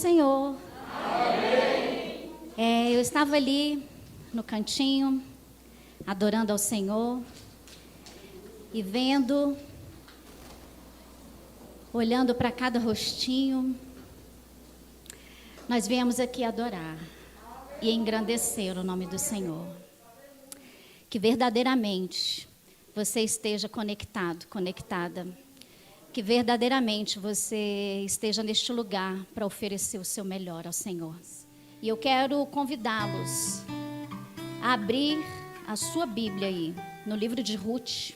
Senhor. Eu estava ali no cantinho, adorando ao Senhor e vendo, olhando para cada rostinho. Nós viemos aqui adorar e engrandecer o nome do Senhor. Que verdadeiramente você esteja conectado, conectada. Que verdadeiramente você esteja neste lugar para oferecer o seu melhor ao Senhor. E eu quero convidá-los a abrir a sua Bíblia aí, no livro de Ruth.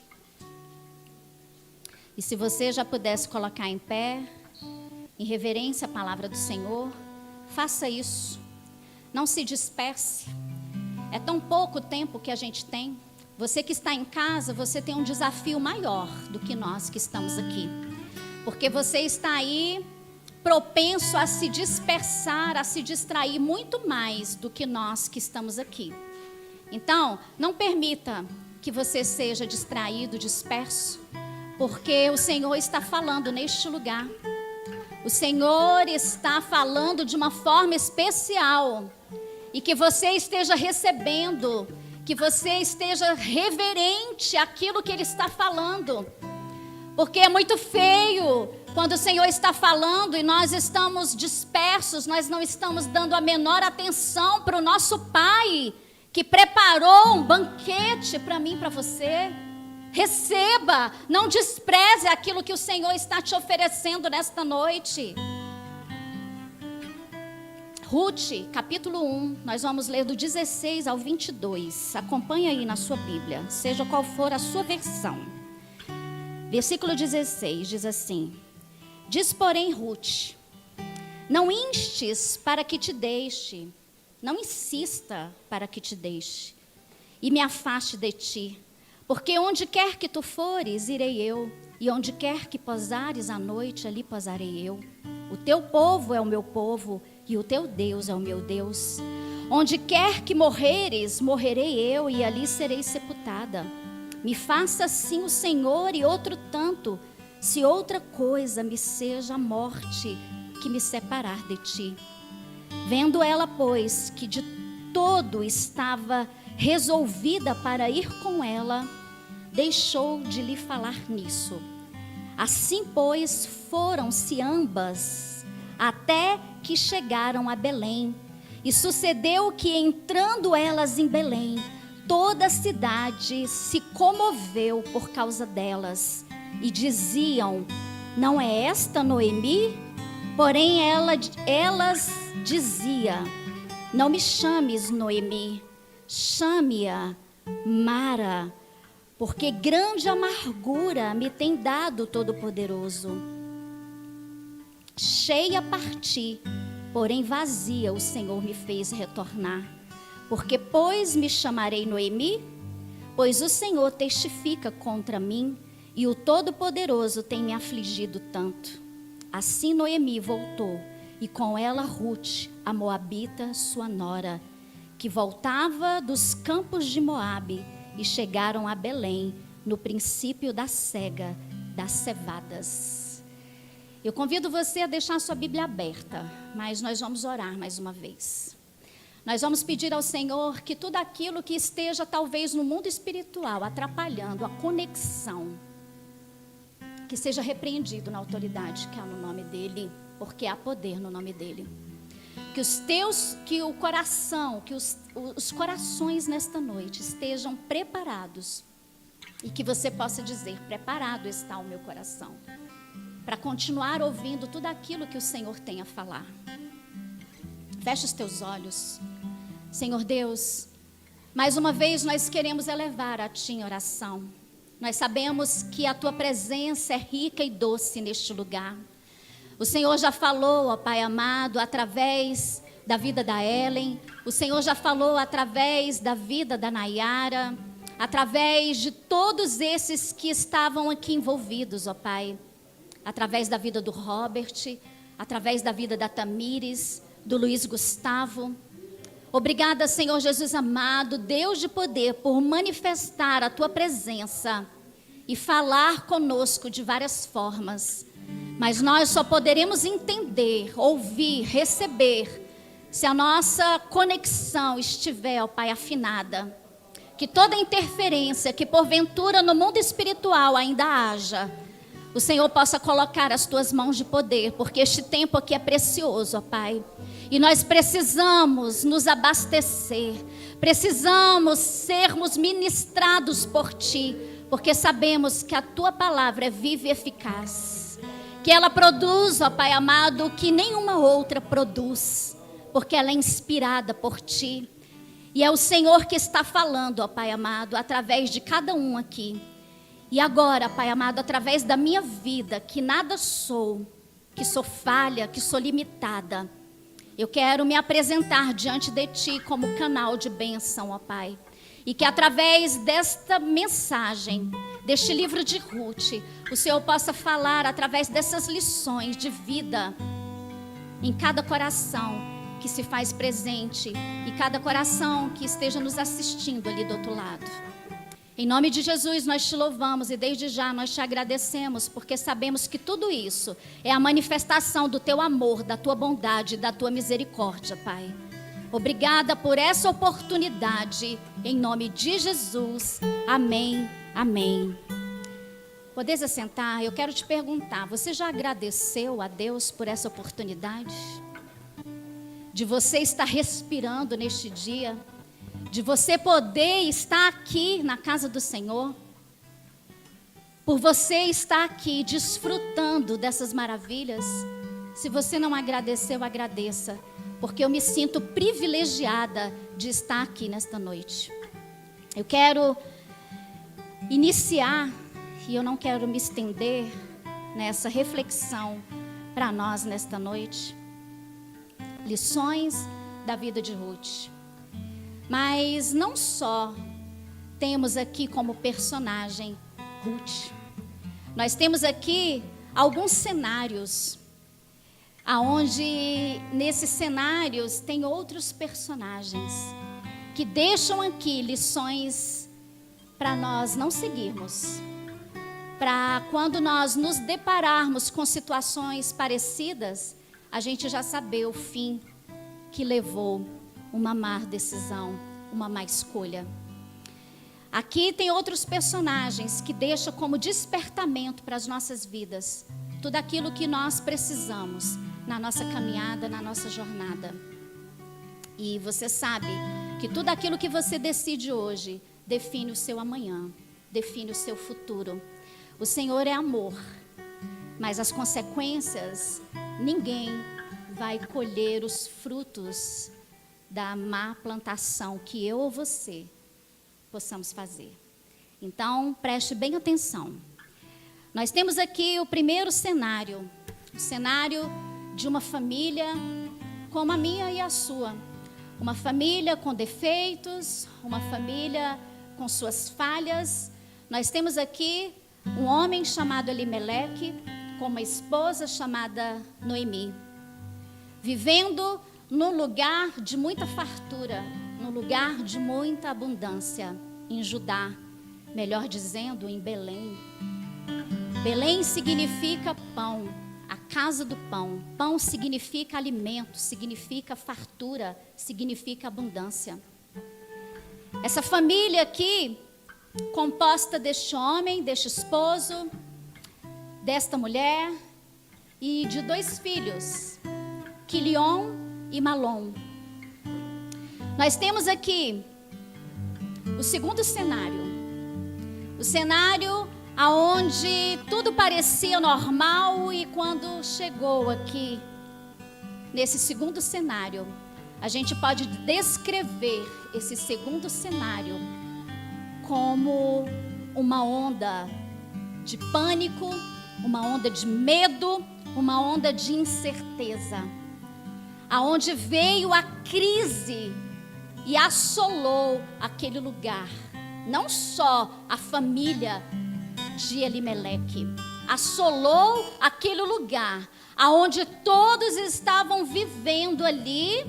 E se você já pudesse colocar em pé, em reverência à palavra do Senhor, faça isso. Não se disperse. É tão pouco tempo que a gente tem. Você que está em casa, você tem um desafio maior do que nós que estamos aqui. Porque você está aí propenso a se dispersar, a se distrair muito mais do que nós que estamos aqui. Então, não permita que você seja distraído, disperso, porque o Senhor está falando neste lugar. O Senhor está falando de uma forma especial e que você esteja recebendo, que você esteja reverente àquilo que Ele está falando. Porque é muito feio quando o Senhor está falando e nós estamos dispersos, nós não estamos dando a menor atenção para o nosso Pai, que preparou um banquete para mim e para você. Receba, não despreze aquilo que o Senhor está te oferecendo nesta noite. Ruth, capítulo 1, nós vamos ler do 16 ao 22. Acompanhe aí na sua Bíblia, seja qual for a sua versão. Versículo 16 diz assim: Diz, porém, Ruth, não instes para que te deixe, não insista para que te deixe, e me afaste de ti, porque onde quer que tu fores, irei eu, e onde quer que posares à noite, ali posarei eu. O teu povo é o meu povo, e o teu Deus é o meu Deus. Onde quer que morreres, morrerei eu, e ali serei sepultada. Me faça assim o Senhor e outro tanto, se outra coisa me seja a morte que me separar de ti. Vendo ela, pois, que de todo estava resolvida para ir com ela, deixou de lhe falar nisso. Assim, pois, foram-se ambas, até que chegaram a Belém. E sucedeu que, entrando elas em Belém, toda a cidade se comoveu por causa delas. E diziam: não é esta Noemi? Porém elas diziam: não me chames Noemi, chame-a Mara, porque grande amargura me tem dado o Todo-Poderoso. Cheia parti, porém vazia o Senhor me fez retornar. Porque, pois, me chamarei Noemi? Pois o Senhor testifica contra mim, e o Todo-Poderoso tem me afligido tanto. Assim Noemi voltou, e com ela Ruth, a moabita, sua nora, que voltava dos campos de Moabe, e chegaram a Belém, no princípio da cega das cevadas. Eu convido você a deixar a sua Bíblia aberta, mas nós vamos orar mais uma vez. Nós vamos pedir ao Senhor que tudo aquilo que esteja talvez no mundo espiritual atrapalhando a conexão, que seja repreendido na autoridade que há no nome dEle, porque há poder no nome dEle. Que o coração, que os corações nesta noite estejam preparados e que você possa dizer: preparado está o meu coração, para continuar ouvindo tudo aquilo que o Senhor tem a falar. Feche os teus olhos. Senhor Deus, mais uma vez nós queremos elevar a Ti em oração. Nós sabemos que a Tua presença é rica e doce neste lugar. O Senhor já falou, ó Pai amado, através da vida da Ellen. O Senhor já falou através da vida da Nayara, através de todos esses que estavam aqui envolvidos, ó Pai. Através da vida do Robert, através da vida da Tamires, do Luiz Gustavo. Obrigada, Senhor Jesus amado, Deus de poder, por manifestar a Tua presença e falar conosco de várias formas. Mas nós só poderemos entender, ouvir, receber, se a nossa conexão estiver, ó Pai, afinada. Que toda interferência que porventura no mundo espiritual ainda haja, o Senhor possa colocar as tuas mãos de poder, porque este tempo aqui é precioso, ó Pai. E nós precisamos nos abastecer, precisamos sermos ministrados por Ti, porque sabemos que a Tua palavra é viva e eficaz. Que ela produz, ó Pai amado, o que nenhuma outra produz, porque ela é inspirada por Ti. E é o Senhor que está falando, ó Pai amado, através de cada um aqui. E agora, Pai amado, através da minha vida, que nada sou, que sou falha, que sou limitada, eu quero me apresentar diante de Ti como canal de bênção, ó Pai. E que através desta mensagem, deste livro de Ruth, o Senhor possa falar através dessas lições de vida em cada coração que se faz presente e cada coração que esteja nos assistindo ali do outro lado. Em nome de Jesus nós te louvamos e desde já nós te agradecemos, porque sabemos que tudo isso é a manifestação do teu amor, da tua bondade, da tua misericórdia, Pai. Obrigada por essa oportunidade, em nome de Jesus. Amém, amém. Podes assentar? Eu quero te perguntar, você já agradeceu a Deus por essa oportunidade? De você estar respirando neste dia? De você poder estar aqui na casa do Senhor? Por você estar aqui desfrutando dessas maravilhas? Se você não agradeceu, agradeça, porque eu me sinto privilegiada de estar aqui nesta noite. Eu quero iniciar, e eu não quero me estender nessa reflexão para nós nesta noite. Lições da vida de Ruth. Mas não só temos aqui como personagem Ruth. Nós temos aqui alguns cenários, aonde nesses cenários tem outros personagens que deixam aqui lições para nós não seguirmos. Para quando nós nos depararmos com situações parecidas, a gente já saber o fim que levou uma má decisão, uma má escolha. Aqui tem outros personagens que deixam como despertamento para as nossas vidas tudo aquilo que nós precisamos na nossa caminhada, na nossa jornada. E você sabe que tudo aquilo que você decide hoje define o seu amanhã, define o seu futuro. O Senhor é amor, mas as consequências, ninguém vai colher os frutos da má plantação que eu ou você possamos fazer. Então, preste bem atenção. Nós temos aqui o primeiro cenário, o cenário de uma família como a minha e a sua. Uma família com defeitos, uma família com suas falhas. Nós temos aqui um homem chamado Elimeleque, com uma esposa chamada Noemi, vivendo num lugar de muita fartura, num lugar de muita abundância, em Judá, melhor dizendo, em Belém. Belém significa pão, a casa do pão. Pão significa alimento, significa fartura, significa abundância. Essa família aqui, composta deste homem, deste esposo, desta mulher e de 2 filhos, Quilion e Malom. Nós temos aqui o segundo cenário. O cenário aonde tudo parecia normal e quando chegou aqui, nesse segundo cenário, a gente pode descrever esse segundo cenário como uma onda de pânico, uma onda de medo, uma onda de incerteza. Aonde veio a crise e assolou aquele lugar. Não só a família de Elimeleque, assolou aquele lugar aonde todos estavam vivendo ali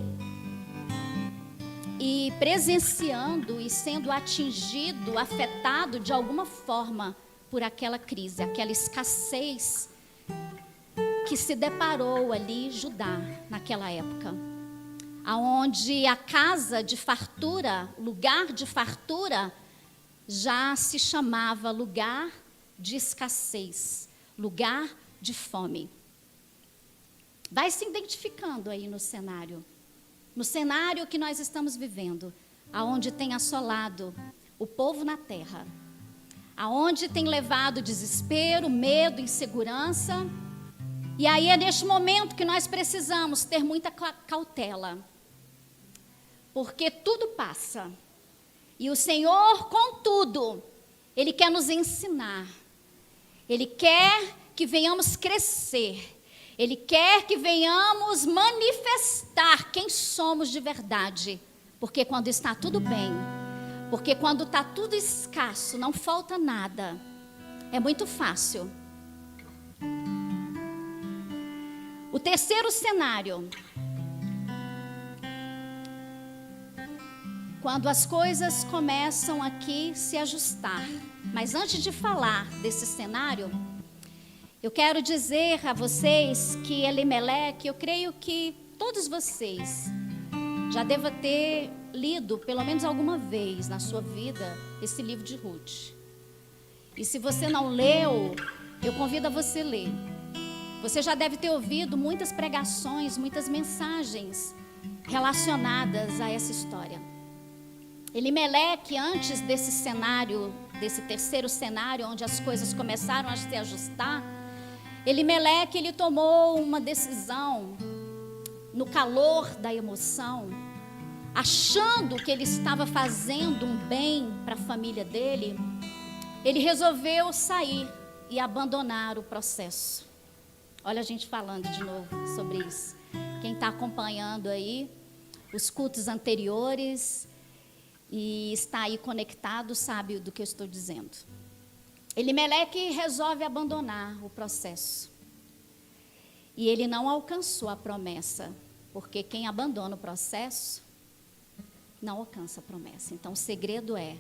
e presenciando e sendo atingido, afetado de alguma forma por aquela crise, aquela escassez que se deparou ali Judá naquela época, aonde a casa de fartura, lugar de fartura, já se chamava lugar de escassez, lugar de fome. Vai se identificando aí no cenário que nós estamos vivendo, aonde tem assolado o povo na terra, aonde tem levado desespero, medo, insegurança. E aí é neste momento que nós precisamos ter muita cautela, porque tudo passa. E o Senhor, contudo, Ele quer nos ensinar. Ele quer que venhamos crescer. Ele quer que venhamos manifestar quem somos de verdade. Porque quando está tudo bem, porque quando está tudo escasso, não falta nada, é muito fácil. O terceiro cenário, quando as coisas começam aqui se ajustar. Mas antes de falar desse cenário, eu quero dizer a vocês que Elimeleque, eu creio que todos vocês já devem ter lido pelo menos alguma vez na sua vida esse livro de Ruth. E se você não leu, eu convido a você ler. Você já deve ter ouvido muitas pregações, muitas mensagens relacionadas a essa história. Elimeleque, antes desse cenário, desse terceiro cenário, onde as coisas começaram a se ajustar, Elimeleque, ele tomou uma decisão no calor da emoção, achando que ele estava fazendo um bem para a família dele. Ele resolveu sair e abandonar o processo. Olha a gente falando de novo sobre isso. Quem está acompanhando aí os cultos anteriores e está aí conectado sabe do que eu estou dizendo. Elimeleque resolve abandonar o processo. E ele não alcançou a promessa, porque quem abandona o processo não alcança a promessa. Então o segredo é: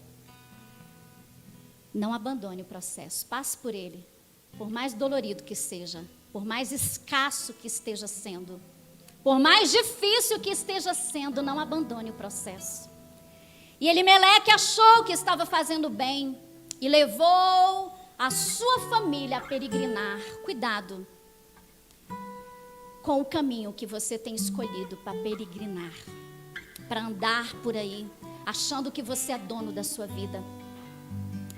não abandone o processo, passe por ele, por mais dolorido que seja, por mais escasso que esteja sendo, por mais difícil que esteja sendo, não abandone o processo. E Elimeleque achou que estava fazendo bem e levou a sua família a peregrinar. Cuidado com o caminho que você tem escolhido para peregrinar, para andar por aí, achando que você é dono da sua vida.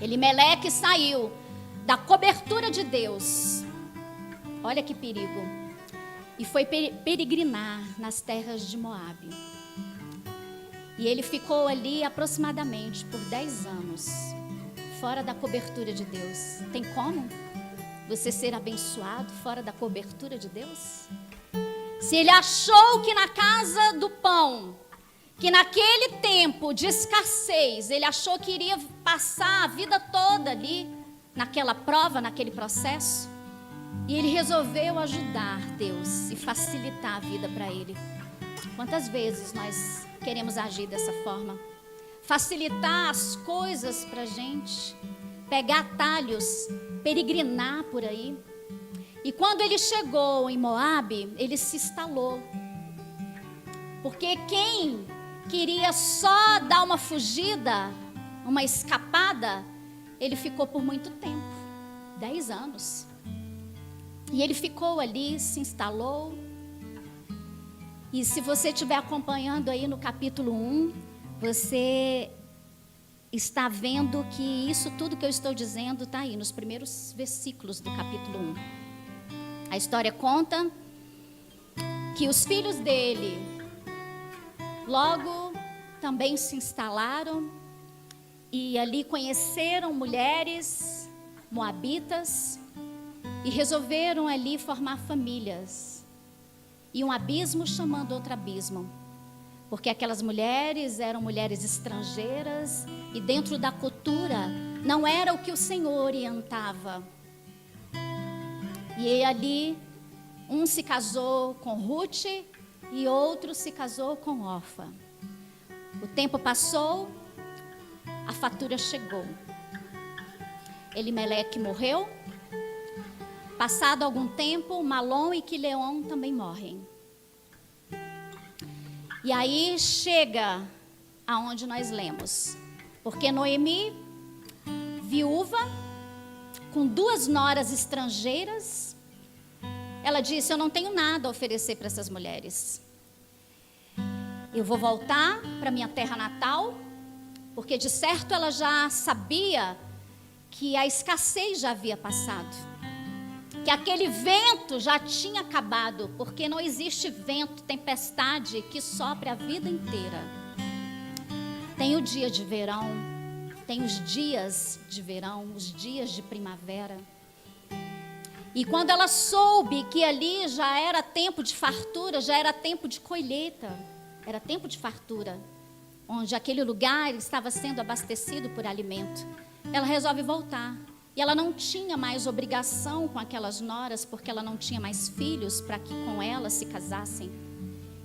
Elimeleque saiu da cobertura de Deus. Olha que perigo. E foi peregrinar nas terras de Moabe. E ele ficou ali aproximadamente por 10 anos, fora da cobertura de Deus. Tem como você ser abençoado fora da cobertura de Deus? Se ele achou que na casa do pão, que naquele tempo de escassez, ele achou que iria passar a vida toda ali, naquela prova, naquele processo, e ele resolveu ajudar Deus e facilitar a vida para ele. Quantas vezes nós queremos agir dessa forma? Facilitar as coisas para a gente, pegar atalhos, peregrinar por aí. E quando ele chegou em Moabe, ele se instalou. Porque quem queria só dar uma fugida, uma escapada, ele ficou por muito tempo, 10 anos. E ele ficou ali, se instalou. E se você estiver acompanhando aí no capítulo 1, você está vendo que isso tudo que eu estou dizendo está aí nos primeiros versículos do capítulo 1. A história conta que os filhos dele logo também se instalaram e ali conheceram mulheres moabitas e resolveram ali formar famílias. E um abismo chamando outro abismo, porque aquelas mulheres eram mulheres estrangeiras e dentro da cultura não era o que o Senhor orientava. E ali um se casou com Ruth e outro se casou com Orfa. O tempo passou, a fatura chegou. Elimeleque morreu Passado algum tempo, Malom e Quileon também morrem. E aí chega aonde nós lemos. Porque Noemi, viúva, com 2 noras estrangeiras, ela disse: eu não tenho nada a oferecer para essas mulheres. Eu vou voltar para minha terra natal, porque de certo ela já sabia que a escassez já havia passado. Que aquele vento já tinha acabado, porque não existe vento, tempestade que sopre a vida inteira. Tem o dia de verão, tem os dias de verão, os dias de primavera. E quando ela soube que ali já era tempo de fartura, já era tempo de colheita, era tempo de fartura, onde aquele lugar estava sendo abastecido por alimento, ela resolve voltar. E ela não tinha mais obrigação com aquelas noras, porque ela não tinha mais filhos para que com elas se casassem.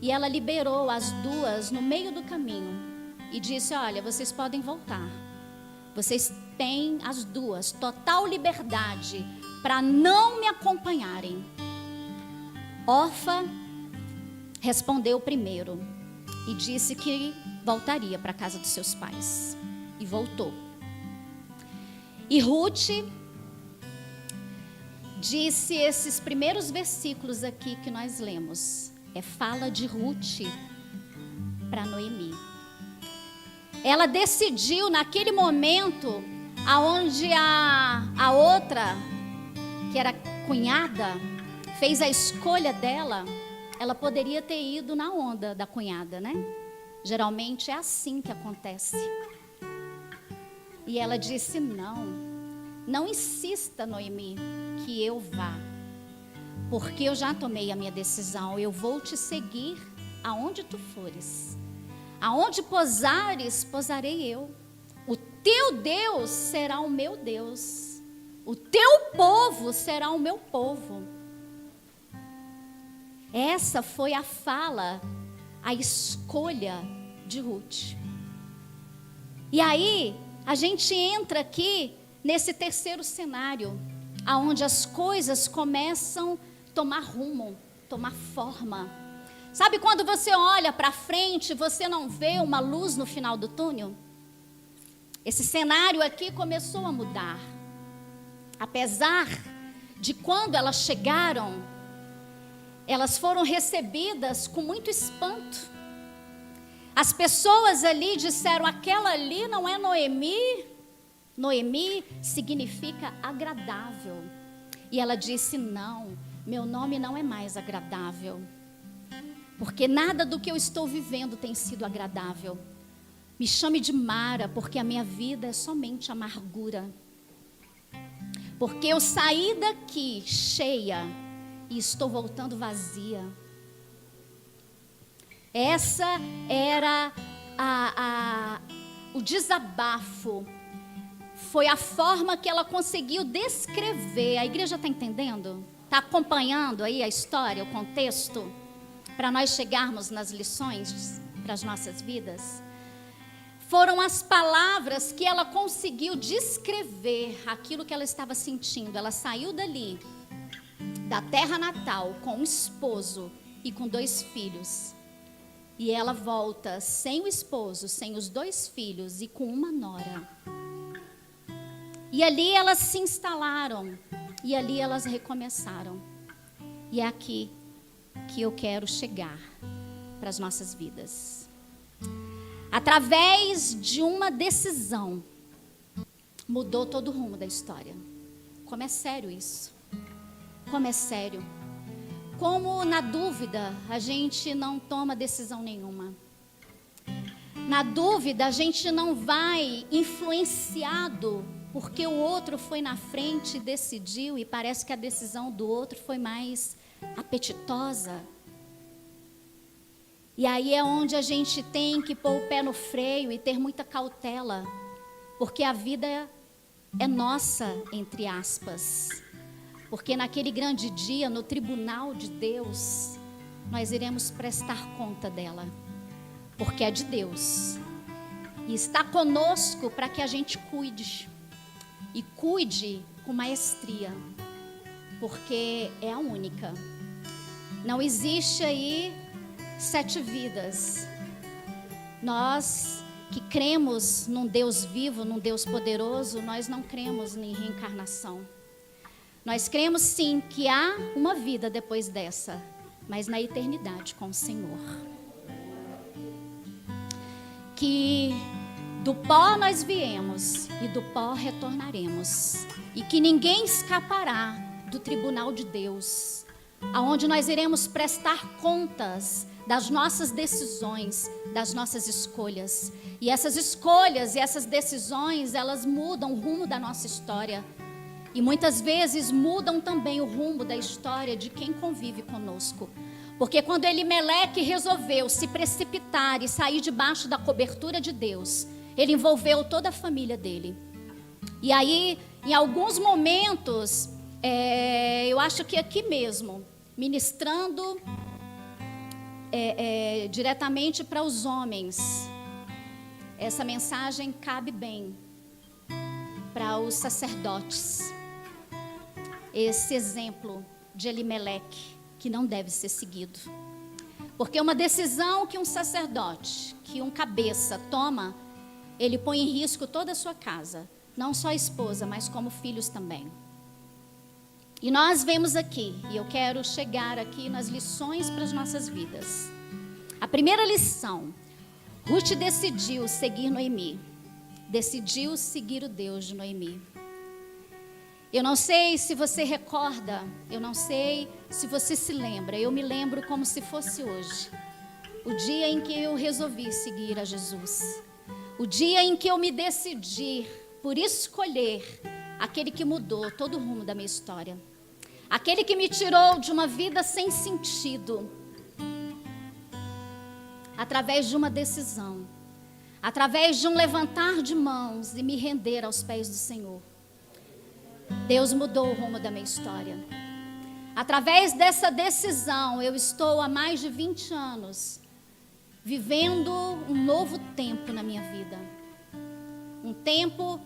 E ela liberou as 2 no meio do caminho e disse: olha, vocês podem voltar. Vocês têm as 2 total liberdade para não me acompanharem. Orfa respondeu primeiro e disse que voltaria para a casa dos seus pais. E voltou. E Ruth disse esses primeiros versículos aqui que nós lemos. É fala de Ruth para Noemi. Ela decidiu naquele momento, aonde a outra, que era cunhada, fez a escolha dela, ela poderia ter ido na onda da cunhada, né? Geralmente é assim que acontece. E ela disse: não insista, Noemi, que eu vá, porque eu já tomei a minha decisão. Eu vou te seguir aonde tu fores, aonde posares, posarei eu. O teu Deus será o meu Deus, o teu povo será o meu povo. Essa foi a fala, a escolha de Ruth. E aí a gente entra aqui nesse terceiro cenário, aonde as coisas começam a tomar rumo, tomar forma. Sabe quando você olha para frente e você não vê uma luz no final do túnel? Esse cenário aqui começou a mudar. Apesar de quando elas chegaram, elas foram recebidas com muito espanto. As pessoas ali disseram: aquela ali não é Noemi. Noemi significa agradável. E ela disse: não, meu nome não é mais agradável, porque nada do que eu estou vivendo tem sido agradável. Me chame de Mara, porque a minha vida é somente amargura. Porque eu saí daqui cheia e estou voltando vazia. Essa era o desabafo. Foi a forma que ela conseguiu descrever. A igreja está entendendo? Está acompanhando aí a história, o contexto? Para nós chegarmos nas lições para as nossas vidas? Foram as palavras que ela conseguiu descrever aquilo que ela estava sentindo. Ela saiu dali, da terra natal, com um esposo e com 2 filhos. E ela volta sem o esposo, sem os 2 filhos e com uma nora. E ali elas se instalaram. E ali elas recomeçaram. E é aqui que eu quero chegar para as nossas vidas. Através de uma decisão, mudou todo o rumo da história. Como é sério isso? Como é sério? Como na dúvida a gente não toma decisão nenhuma. Na dúvida a gente não vai influenciado porque o outro foi na frente e decidiu e parece que a decisão do outro foi mais apetitosa. E aí é onde a gente tem que pôr o pé no freio e ter muita cautela, porque a vida é nossa, entre aspas. Porque naquele grande dia, no tribunal de Deus, nós iremos prestar conta dela, porque é de Deus. E está conosco para que a gente cuide, e cuide com maestria. porque é a única. Não existe aí 7 vidas. Nós que cremos num Deus vivo, num Deus poderoso, nós não cremos em reencarnação. Nós cremos sim que há uma vida depois dessa, mas na eternidade com o Senhor. Que do pó nós viemos e do pó retornaremos. E que ninguém escapará do tribunal de Deus, aonde nós iremos prestar contas das nossas decisões, das nossas escolhas. E essas escolhas e essas decisões, elas mudam o rumo da nossa história. E muitas vezes mudam também o rumo da história de quem convive conosco. Porque quando Elimeleque resolveu se precipitar e sair debaixo da cobertura de Deus, ele envolveu toda a família dele. E aí, em alguns momentos, eu acho que aqui mesmo, ministrando diretamente para os homens, essa mensagem cabe bem para os sacerdotes. Esse exemplo de Elimeleque, que não deve ser seguido. Porque uma decisão que um sacerdote, que um cabeça toma, ele põe em risco toda a sua casa. Não só a esposa, mas como filhos também. E nós vemos aqui, e eu quero chegar aqui nas lições para as nossas vidas. A primeira lição, Ruth decidiu seguir Noemi. Decidiu seguir o Deus de Noemi. Eu não sei se você recorda, eu não sei se você se lembra, eu me lembro como se fosse hoje. O dia em que eu resolvi seguir a Jesus. O dia em que eu me decidi por escolher aquele que mudou todo o rumo da minha história. Aquele que me tirou de uma vida sem sentido. Através de uma decisão. Através de um levantar de mãos e me render aos pés do Senhor. Deus mudou o rumo da minha história. Através dessa decisão, eu estou há mais de 20 anos vivendo um novo tempo na minha vida. Um tempo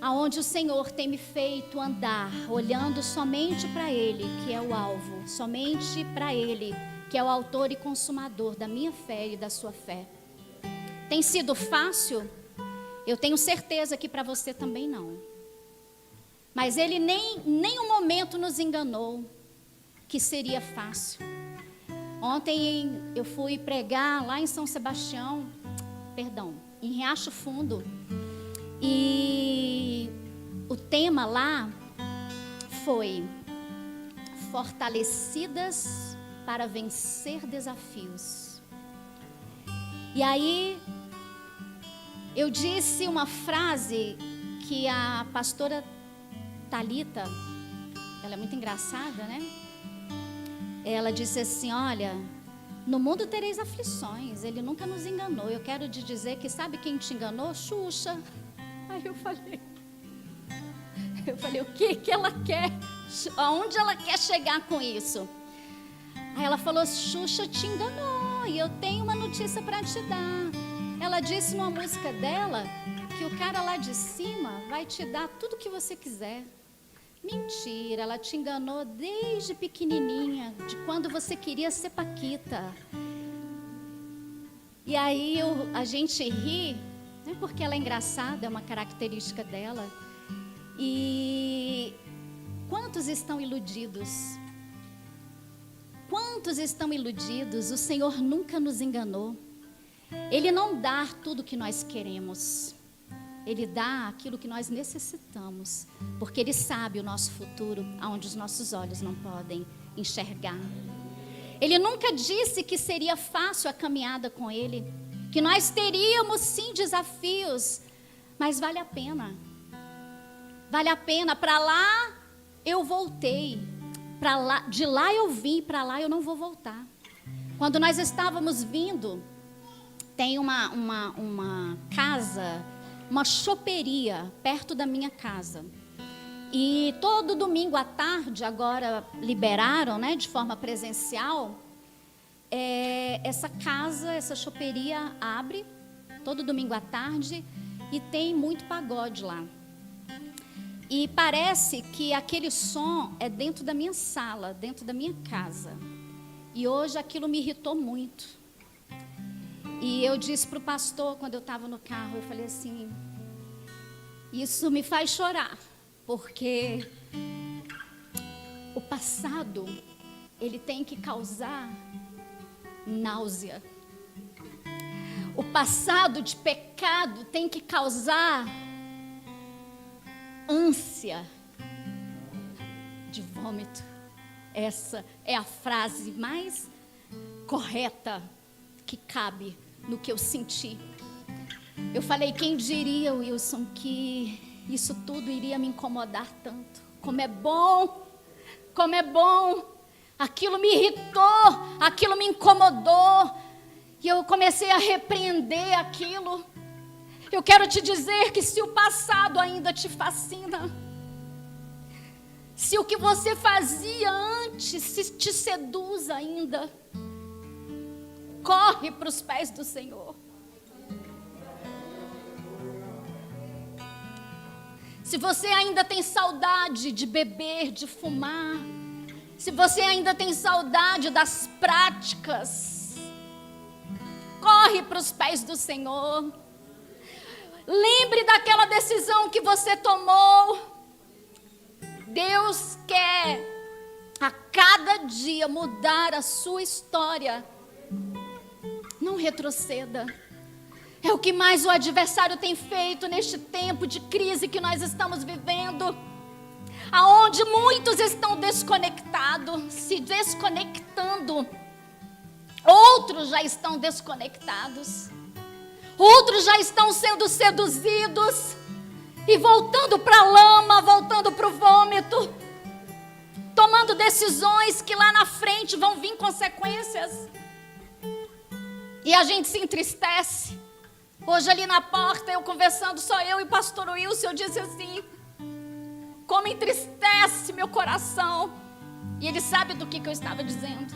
onde o Senhor tem me feito andar, olhando somente para Ele, que é o alvo. Somente para Ele, que é o autor e consumador da minha fé e da sua fé. Tem sido fácil? Eu tenho certeza que para você também não. Mas Ele nem um momento nos enganou que seria fácil. Ontem eu fui pregar lá em São Sebastião, em Riacho Fundo. E o tema lá foi Fortalecidas para vencer desafios. E aí eu disse uma frase que a pastora Thalita, ela é muito engraçada, né? Ela disse assim, olha, no mundo tereis aflições, Ele nunca nos enganou. Eu quero te dizer que sabe quem te enganou? Xuxa. Aí eu falei, o que ela quer? Aonde ela quer chegar com isso? Aí ela falou, Xuxa te enganou e eu tenho uma notícia para te dar. Ela disse numa música dela que o cara lá de cima vai te dar tudo o que você quiser. Mentira, ela te enganou desde pequenininha, de quando você queria ser paquita. E aí a gente ri, né, porque ela é engraçada, é uma característica dela. E quantos estão iludidos? Quantos estão iludidos? O Senhor nunca nos enganou. Ele não dá tudo o que nós queremos. Ele dá aquilo que nós necessitamos, porque Ele sabe o nosso futuro, aonde os nossos olhos não podem enxergar. Ele nunca disse que seria fácil a caminhada com Ele, que nós teríamos sim desafios, mas vale a pena. Vale a pena. Para lá eu voltei, de lá eu vim, para lá eu não vou voltar. Quando nós estávamos vindo, tem uma casa, uma choperia perto da minha casa. E todo domingo à tarde, agora liberaram, né, de forma presencial, essa casa, essa choperia abre todo domingo à tarde e tem muito pagode lá. E parece que aquele som é dentro da minha sala, dentro da minha casa. E hoje aquilo me irritou muito. E eu disse para o pastor, quando eu estava no carro, eu falei assim, isso me faz chorar, porque o passado, ele tem que causar náusea. O passado de pecado tem que causar ânsia de vômito. Essa é a frase mais correta que cabe no que eu senti. Eu falei, quem diria, Wilson, que isso tudo iria me incomodar tanto. Como é bom, como é bom. Aquilo me irritou, aquilo me incomodou. E eu comecei a repreender aquilo. Eu quero te dizer que se o passado ainda te fascina, se o que você fazia antes se te seduz ainda, corre para os pés do Senhor. Se você ainda tem saudade de beber, de fumar, se você ainda tem saudade das práticas, corre para os pés do Senhor. Lembre daquela decisão que você tomou. Deus quer a cada dia mudar a sua história. Não retroceda. É o que mais o adversário tem feito neste tempo de crise que nós estamos vivendo, aonde muitos estão desconectados, se desconectando. Outros já estão desconectados. Outros já estão sendo seduzidos e voltando para a lama, voltando para o vômito, tomando decisões que lá na frente vão vir consequências. E a gente se entristece. Hoje ali na porta, eu conversando, só eu e o pastor Wilson, eu disse assim, como entristece meu coração. E ele sabe do que eu estava dizendo.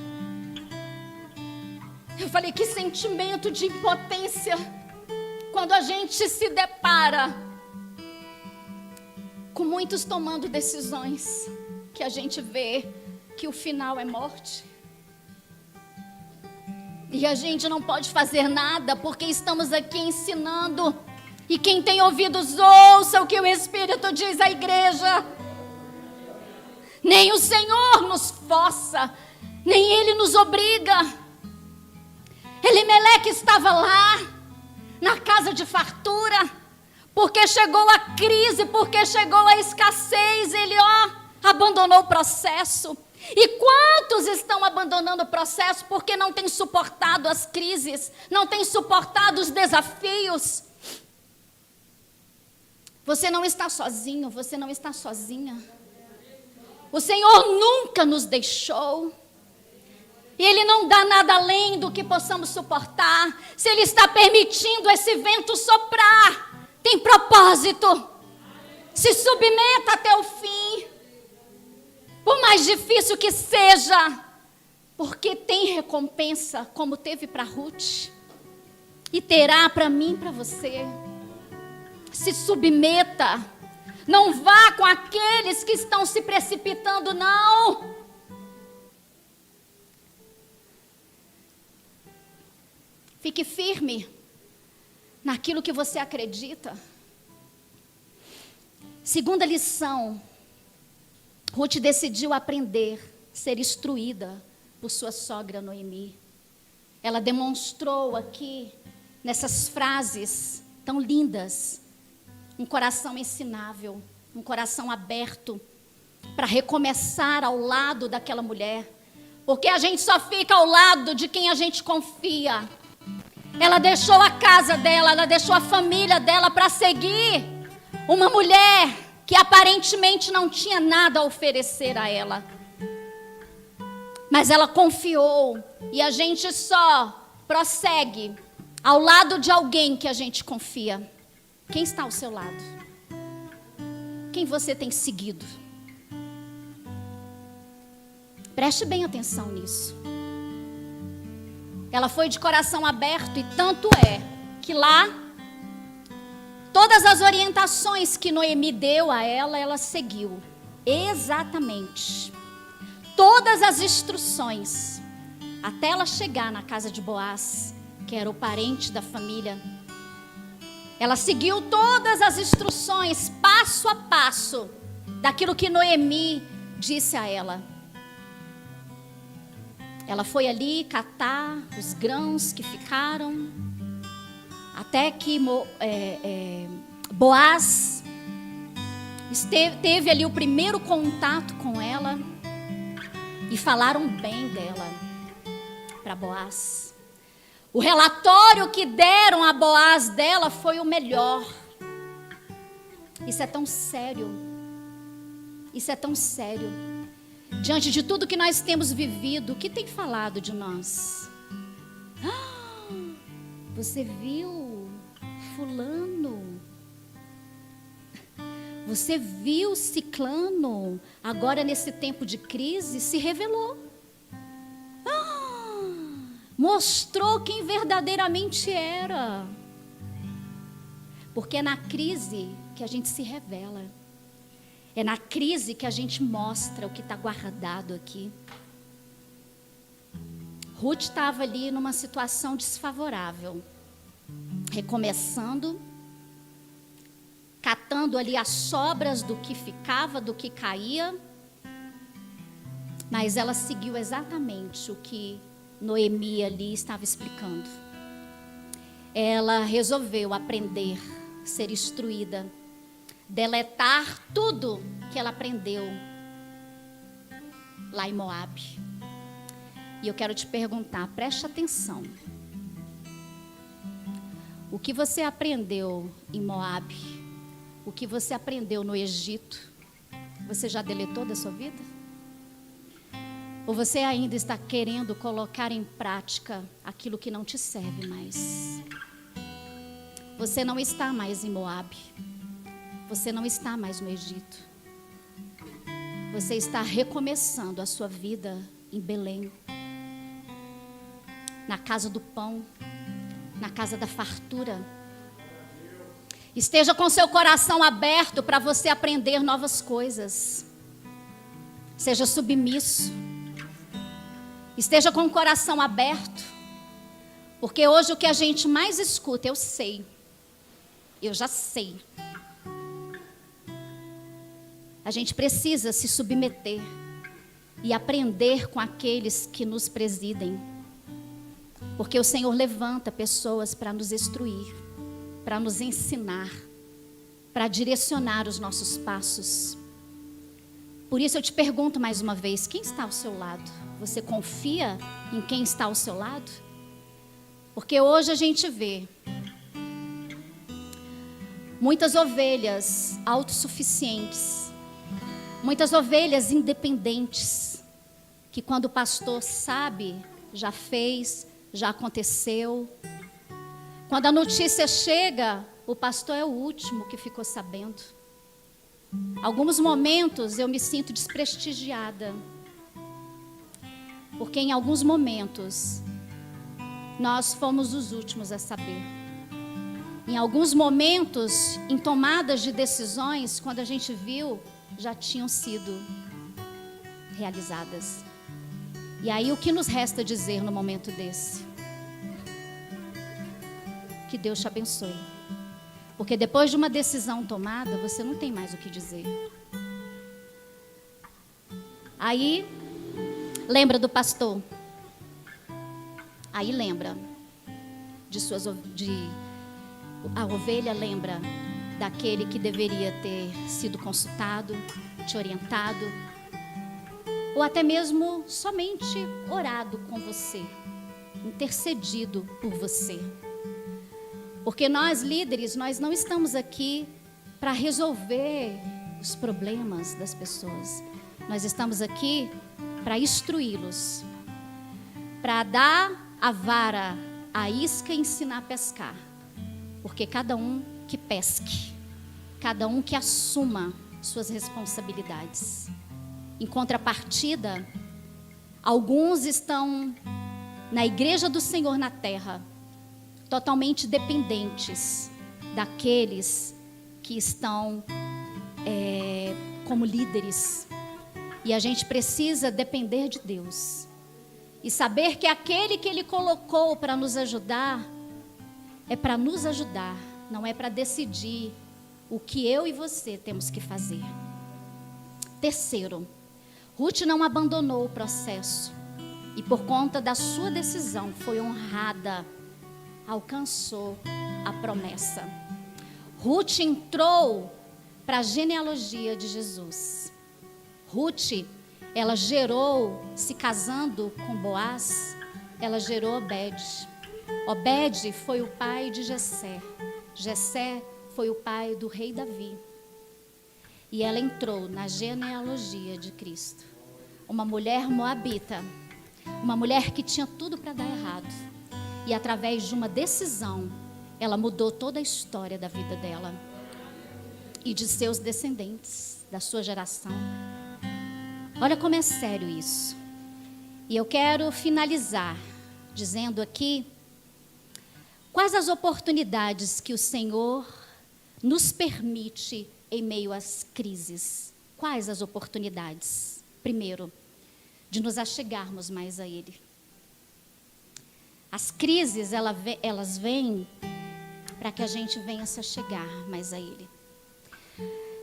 Eu falei, que sentimento de impotência quando a gente se depara com muitos tomando decisões que a gente vê que o final é morte. E a gente não pode fazer nada porque estamos aqui ensinando. E quem tem ouvidos, ouça o que o Espírito diz à igreja. Nem o Senhor nos força, nem Ele nos obriga. Elimeleque estava lá, na casa de fartura, porque chegou a crise, porque chegou a escassez, ele abandonou o processo. E quantos estão abandonando o processo porque não têm suportado as crises, não têm suportado os desafios? Você não está sozinho, você não está sozinha. O Senhor nunca nos deixou. E Ele não dá nada além do que possamos suportar. Se Ele está permitindo esse vento soprar, tem propósito. Se submeta até o fim. Por mais difícil que seja, porque tem recompensa, como teve para Ruth, e terá para mim e para você. Se submeta, não vá com aqueles que estão se precipitando, não. Fique firme naquilo que você acredita. Segunda lição, Ruth decidiu aprender, ser instruída por sua sogra Noemi. Ela demonstrou aqui, nessas frases tão lindas, um coração ensinável, um coração aberto para recomeçar ao lado daquela mulher. Porque a gente só fica ao lado de quem a gente confia. Ela deixou a casa dela, ela deixou a família dela para seguir uma mulher que aparentemente não tinha nada a oferecer a ela. Mas ela confiou, e a gente só prossegue ao lado de alguém que a gente confia. Quem está ao seu lado? Quem você tem seguido? Preste bem atenção nisso. Ela foi de coração aberto, e tanto é que lá Todas as orientações que Noemi deu a ela, ela seguiu. Exatamente. Todas as instruções. Até ela chegar na casa de Boaz, que era o parente da família. Ela seguiu todas as instruções, passo a passo, daquilo que Noemi disse a ela. Ela foi ali catar os grãos que ficaram, até que Boaz teve ali o primeiro contato com ela, e falaram bem dela para Boaz. O relatório que deram a Boaz dela foi o melhor. Isso é tão sério. Isso é tão sério. Diante de tudo que nós temos vivido, o que tem falado de nós? Você viu fulano? Você viu ciclano? Agora nesse tempo de crise se revelou. Mostrou quem verdadeiramente era. Porque é na crise que a gente se revela. É na crise que a gente mostra o que está guardado aqui. Ruth estava ali numa situação desfavorável. Recomeçando. Catando ali as sobras do que ficava, do que caía. Mas ela seguiu exatamente o que Noemi ali estava explicando. Ela resolveu aprender, ser instruída, deletar tudo que ela aprendeu lá em Moabe. E eu quero te perguntar, preste atenção. O que você aprendeu em Moabe, o que você aprendeu no Egito, você já deletou da sua vida? Ou você ainda está querendo colocar em prática aquilo que não te serve mais? Você não está mais em Moabe. Você não está mais no Egito. Você está recomeçando a sua vida em Belém. Na casa do pão. Na casa da fartura. Esteja com seu coração aberto para você aprender novas coisas. Seja submisso. Esteja com o coração aberto, porque hoje o que a gente mais escuta, eu sei, eu já sei. A gente precisa se submeter e aprender com aqueles que nos presidem, porque o Senhor levanta pessoas para nos instruir, para nos ensinar, para direcionar os nossos passos. Por isso eu te pergunto mais uma vez, quem está ao seu lado? Você confia em quem está ao seu lado? Porque hoje a gente vê muitas ovelhas autossuficientes, muitas ovelhas independentes, que quando o pastor sabe, já fez, já aconteceu. Quando a notícia chega, o pastor é o último que ficou sabendo. Alguns momentos eu me sinto desprestigiada, porque em alguns momentos nós fomos os últimos a saber. Em alguns momentos, em tomadas de decisões, quando a gente viu, já tinham sido realizadas. E aí o que nos resta dizer no momento desse? Que Deus te abençoe. Porque depois de uma decisão tomada, você não tem mais o que dizer. Aí, lembra do pastor. Aí lembra a ovelha lembra daquele que deveria ter sido consultado, te orientado, ou até mesmo somente orado com você, intercedido por você. Porque nós líderes, nós não estamos aqui para resolver os problemas das pessoas. Nós estamos aqui para instruí-los, para dar a vara, a isca e ensinar a pescar. Porque cada um que pesque, cada um que assuma suas responsabilidades. Em contrapartida, alguns estão na igreja do Senhor na terra, totalmente dependentes daqueles que estão como líderes. E a gente precisa depender de Deus. E saber que aquele que Ele colocou para nos ajudar, é para nos ajudar, não é para decidir o que eu e você temos que fazer. Terceiro, Ruth não abandonou o processo. E por conta da sua decisão, foi honrada, alcançou a promessa. Ruth entrou para a genealogia de Jesus. Ruth, ela gerou, se casando com Boaz, ela gerou Obed. Obed foi o pai de Jessé. Jessé foi o pai do rei Davi. E ela entrou na genealogia de Cristo. Uma mulher moabita, uma mulher que tinha tudo para dar errado. E através de uma decisão, ela mudou toda a história da vida dela e de seus descendentes, da sua geração. Olha como é sério isso. E eu quero finalizar dizendo aqui quais as oportunidades que o Senhor nos permite em meio às crises. Quais as oportunidades? Primeiro, de nos achegarmos mais a Ele. As crises, elas vêm para que a gente venha se achegar mais a Ele.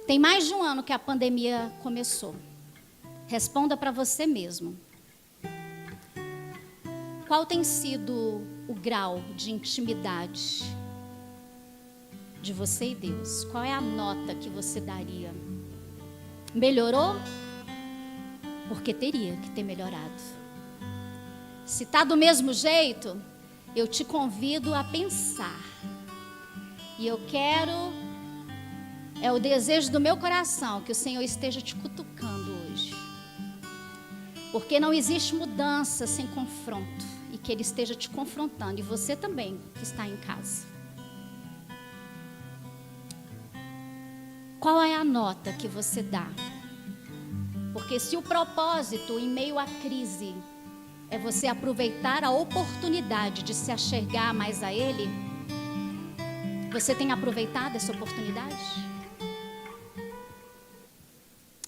Tem mais de um ano que a pandemia começou. Responda para você mesmo. Qual tem sido o grau de intimidade de você e Deus? Qual é a nota que você daria? Melhorou? Porque teria que ter melhorado. Se está do mesmo jeito, eu te convido a pensar. E eu quero, é o desejo do meu coração, que o Senhor esteja te cutucando hoje. Porque não existe mudança sem confronto. E que Ele esteja te confrontando. E você também, que está em casa. Qual é a nota que você dá? Porque se o propósito em meio à crise é você aproveitar a oportunidade de se achegar mais a Ele, você tem aproveitado essa oportunidade?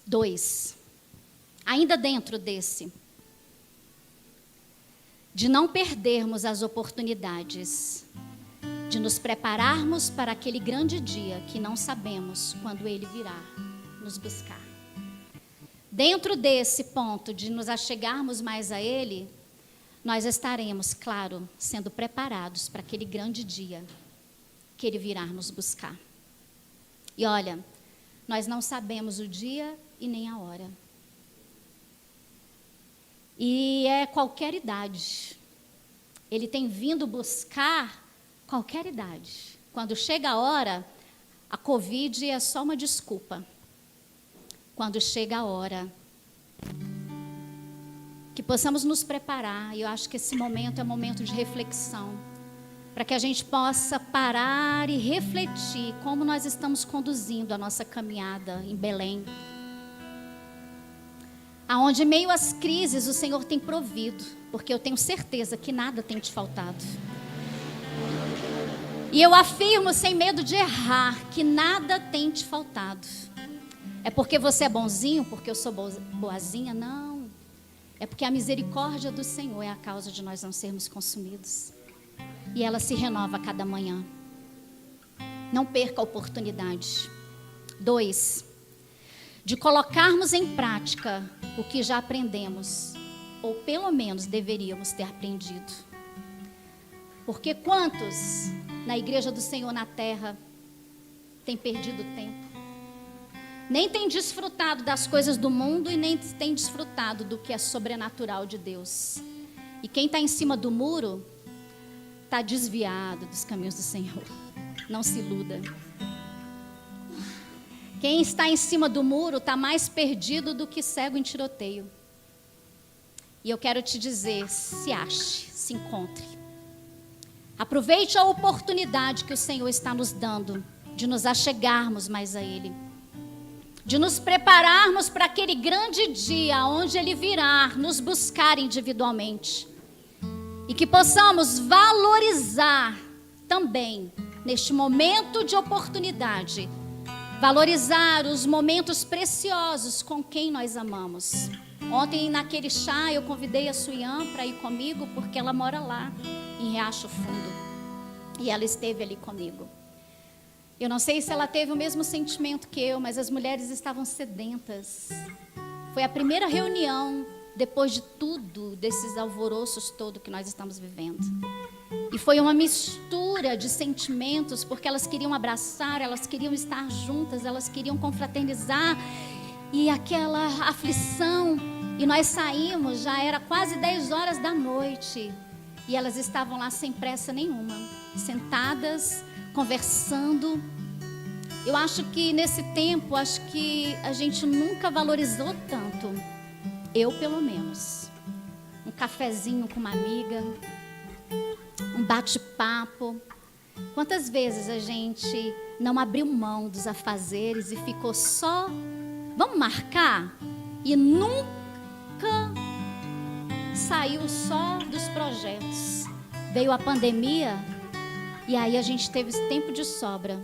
2. Ainda dentro desse, de não perdermos as oportunidades, de nos prepararmos para aquele grande dia que não sabemos quando Ele virá nos buscar. Dentro desse ponto de nos achegarmos mais a Ele, nós estaremos, claro, sendo preparados para aquele grande dia que Ele virá nos buscar. E olha, nós não sabemos o dia e nem a hora. E é qualquer idade. Ele tem vindo buscar qualquer idade. Quando chega a hora, a Covid é só uma desculpa. Quando chega a hora, que possamos nos preparar. E eu acho que esse momento é um momento de reflexão, para que a gente possa parar e refletir como nós estamos conduzindo a nossa caminhada em Belém. Aonde, em meio às crises, o Senhor tem provido, porque eu tenho certeza que nada tem te faltado. E eu afirmo, sem medo de errar, que nada tem te faltado. É porque você é bonzinho, porque eu sou boazinha? Não. É porque a misericórdia do Senhor é a causa de nós não sermos consumidos. E ela se renova a cada manhã. Não perca a oportunidade. 2. De colocarmos em prática o que já aprendemos, ou pelo menos deveríamos ter aprendido. Porque quantos na igreja do Senhor na terra têm perdido tempo? Nem têm desfrutado das coisas do mundo e nem têm desfrutado do que é sobrenatural de Deus. E quem está em cima do muro está desviado dos caminhos do Senhor. Não se iluda. Quem está em cima do muro está mais perdido do que cego em tiroteio. E eu quero te dizer, se ache, se encontre. Aproveite a oportunidade que o Senhor está nos dando de nos achegarmos mais a Ele. De nos prepararmos para aquele grande dia onde Ele virá nos buscar individualmente. E que possamos valorizar também neste momento de oportunidade, valorizar os momentos preciosos com quem nós amamos. Ontem, naquele chá, eu convidei a Suian para ir comigo, porque ela mora lá, em Riacho Fundo. E ela esteve ali comigo. Eu não sei se ela teve o mesmo sentimento que eu, mas as mulheres estavam sedentas. Foi a primeira reunião, depois de tudo, desses alvoroços todo que nós estamos vivendo. E foi uma mistura de sentimentos, porque elas queriam abraçar, elas queriam estar juntas, elas queriam confraternizar. E aquela aflição, e nós saímos, já era quase 10 horas da noite. E elas estavam lá sem pressa nenhuma, sentadas, conversando. Eu acho que nesse tempo, acho que a gente nunca valorizou tanto. Eu, pelo menos. Um cafezinho com uma amiga, um bate-papo. Quantas vezes a gente não abriu mão dos afazeres e ficou só, vamos marcar? E nunca saiu só dos projetos. Veio a pandemia e aí a gente teve esse tempo de sobra.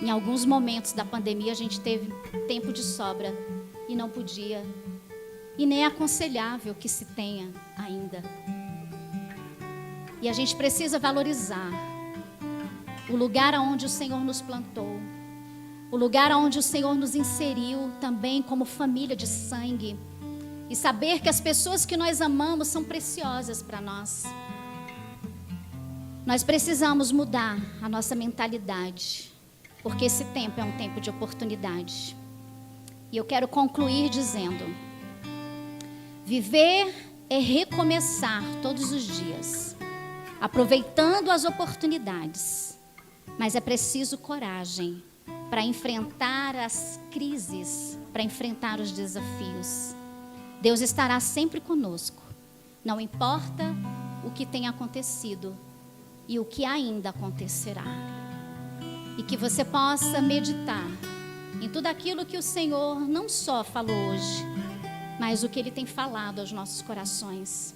Em alguns momentos da pandemia a gente teve tempo de sobra e não podia. E nem é aconselhável que se tenha ainda. E a gente precisa valorizar o lugar onde o Senhor nos plantou, o lugar onde o Senhor nos inseriu também como família de sangue, e saber que as pessoas que nós amamos são preciosas para nós. Nós precisamos mudar a nossa mentalidade, porque esse tempo é um tempo de oportunidade. E eu quero concluir dizendo: viver é recomeçar todos os dias, aproveitando as oportunidades, mas é preciso coragem para enfrentar as crises, para enfrentar os desafios. Deus estará sempre conosco, não importa o que tenha acontecido e o que ainda acontecerá. E que você possa meditar em tudo aquilo que o Senhor não só falou hoje, mas o que Ele tem falado aos nossos corações.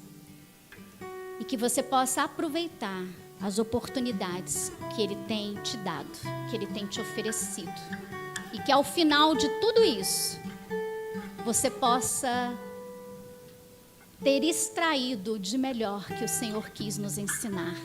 E que você possa aproveitar as oportunidades que Ele tem te dado, que Ele tem te oferecido. E que ao final de tudo isso, você possa ter extraído de melhor que o Senhor quis nos ensinar.